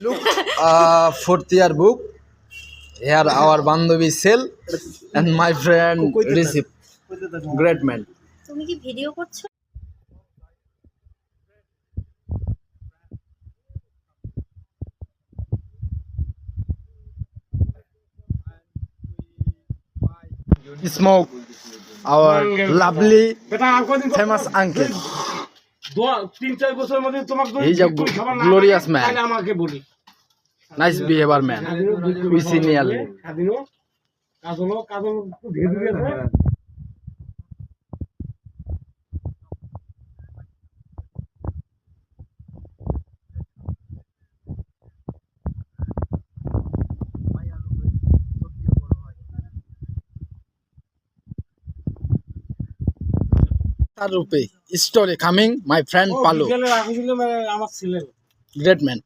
Look, fourth year book. Here our Bandhavi Sel and my friend Receive. Great man. তুমি কি video করছো? Smoke our lovely famous uncle. 3-4 বছরের মধ্যে তোমাকে He's a glorious man. তাহলে আমাকে বলি Nice behavior man. We see nearly. কাদিনো কাজল ধীরে ধীরে আছে Rupe story coming. My friend Palu. বিকেলে রাখছিল আমার ছেলে Great man.